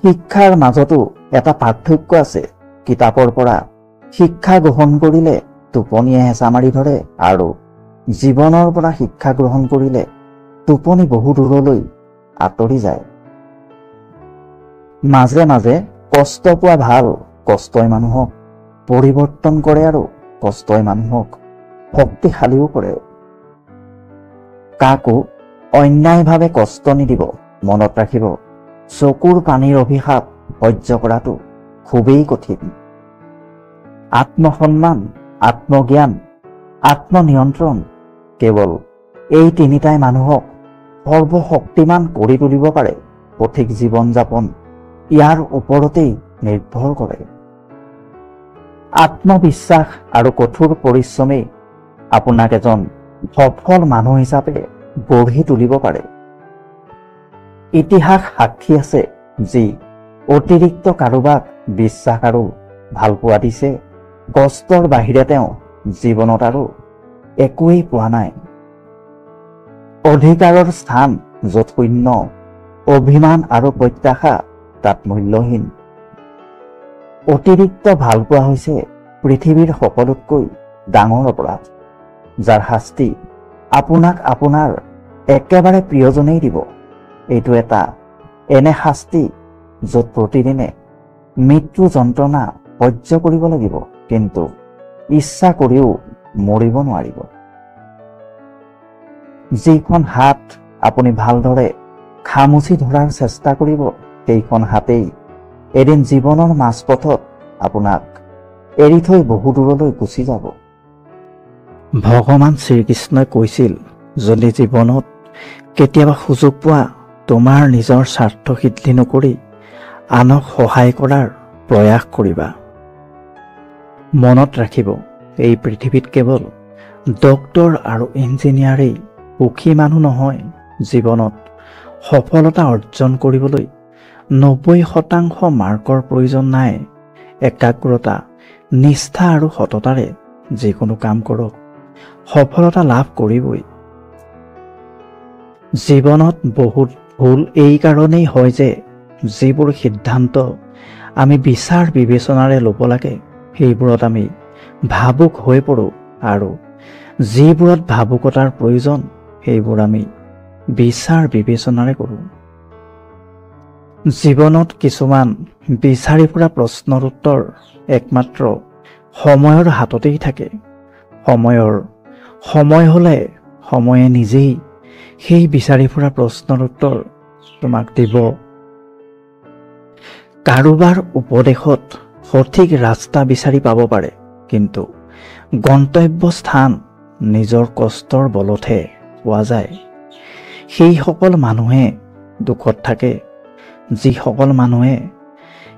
শিক্ষাৰ মাজতো এটা পাৰ্থক্য আছে। কিতাপৰ পৰা শিক্ষা গ্ৰহণ কৰিলে টোপনিয়ে হেঁচা মাৰি ধৰে আৰু জীৱনৰ পৰা শিক্ষা গ্ৰহণ কৰিলে টোপনি বহু দূৰলৈ আঁতৰি যায়। মাজে মাজে কষ্ট পোৱা ভাল। কষ্টই মানুহক পৰিৱৰ্তন কৰে আৰু কষ্টই মানুহক শক্তিশালীও কৰে। কাকো অন্যায়ভাৱে কষ্ট নিদিব। মনত ৰাখিব, চকুৰ পানীৰ অভিশাপ সহ্য কৰাটো খুবেই কঠিন। আত্মসন্মান, আত্মজ্ঞান, আত্মনিয়ন্ত্ৰণ, কেৱল এই তিনিটাই মানুহক সৰ্বশক্তিমান কৰি তুলিব পাৰে। সঠিক জীৱন যাপন ইয়াৰ ওপৰতেই নিৰ্ভৰ কৰে। আত্মবিশ্বাস আৰু কঠোৰ পৰিশ্ৰমেই আপোনাক এজন সফল মানুহ হিচাপে গঢ়ি তুলিব পাৰে। ইতিহাস সাক্ষী আছে, যি অতিৰিক্ত কাৰোবাক বিশ্বাস আৰু ভালপোৱা দিছে, কষ্টৰ বাহিৰে তেওঁ জীৱনত আৰু একোৱেই পোৱা নাই। অধিকাৰৰ স্থান য'ত শূন্য, অভিমান আৰু প্ৰত্যাশা তাত মূল্যহীন। অতিৰিক্ত ভালপোৱা হৈছে পৃথিৱীৰ সকলোতকৈ ডাঙৰ অপৰাধ, যাৰ শাস্তি আপোনাক আপোনাৰ একেবাৰে প্ৰিয়জনেই দিব। এইটো এটা এনে শাস্তি য'ত প্ৰতিদিনে মৃত্যু যন্ত্ৰণা সহ্য কৰিব লাগিব, কিন্তু ইচ্ছা কৰিও মৰিব নোৱাৰিব। যিখন হাত আপুনি ভালদৰে খামুচি ধৰাৰ চেষ্টা কৰিব, সেইখন হাতেই এদিন জীৱনৰ মাজপথত আপোনাক এৰি থৈ বহু দূৰলৈ গুচি যাব। ভগৱান শ্ৰীকৃষ্ণই কৈছিল, যদি জীৱনত কেতিয়াবা সুযোগ পোৱা, তোমাৰ নিজৰ স্বাৰ্থ সিদ্ধি নকৰি আনক সহায় কৰাৰ প্ৰয়াস কৰিবা। মনত ৰাখিব, এই পৃথিৱীত কেৱল ডক্তৰ আৰু ইঞ্জিনিয়াৰেই সুখী মানুহ নহয়। জীৱনত সফলতা অৰ্জন কৰিবলৈ 90% মাৰ্কৰ প্ৰয়োজন নাই। একাগ্ৰতা, নিষ্ঠা আৰু সততাৰে যিকোনো কাম কৰক, সফলতা লাভ কৰিবই। জীৱনত বহুত ভুল এই কাৰণেই হয় যে যিবোৰ সিদ্ধান্ত আমি বিচাৰ বিবেচনাৰে ল'ব লাগে, সেইবোৰত আমি ভাবুক হৈ পৰোঁ, আৰু যিবোৰত ভাবুকতাৰ প্ৰয়োজন, সেইবোৰ আমি বিচাৰ বিবেচনাৰে কৰোঁ। জীৱনত কিছুমান বিচাৰি ফুৰা প্ৰশ্নৰ উত্তৰ একমাত্ৰ সময়ৰ হাততেই থাকে। সময় হ'লে সময়ে নিজেই সেই বিচাৰি ফুৰা প্ৰশ্নৰ উত্তৰ তোমাক দিব। কাৰোবাৰ উপদেশত সঠিক ৰাস্তা বিচাৰি পাব পাৰে, কিন্তু গন্তব্যস্থান নিজৰ কষ্টৰ বলতহে পোৱা যায়। সেইসকল মানুহে দুখত থাকে, যিসকল মানুহে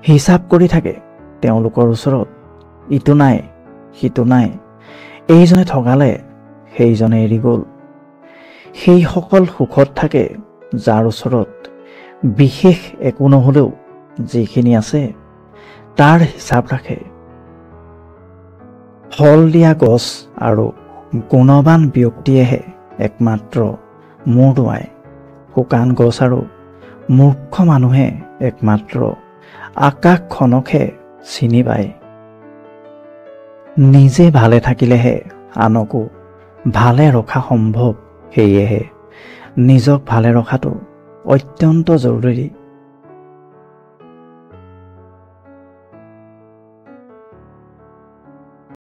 হিচাপ কৰি থাকে তেওঁলোকৰ ওচৰত ইটো নাই সিটো নাই, এইজনে ঠগালে সেইজনে এৰি গ'ল। সেইসকল সুখত থাকে যাৰ ওচৰত বিশেষ একো নহ'লেও যিখিনি আছে তাৰ হিচাপ ৰাখে। ফল দিয়া গছ আৰু গুণৱান ব্যক্তিয়েহে একমাত্ৰ মূৰ দোৱায়। শুকান গছ আৰু মূৰ্খ মানুহে একমাত্ৰ আকাশখনকহে চিনি পায়। নিজে ভালে থাকিলেহে আনকো ভালে ৰখা সম্ভৱ। সেয়েহে নিজক ভালে ৰখাটো অত্যন্ত জৰুৰী।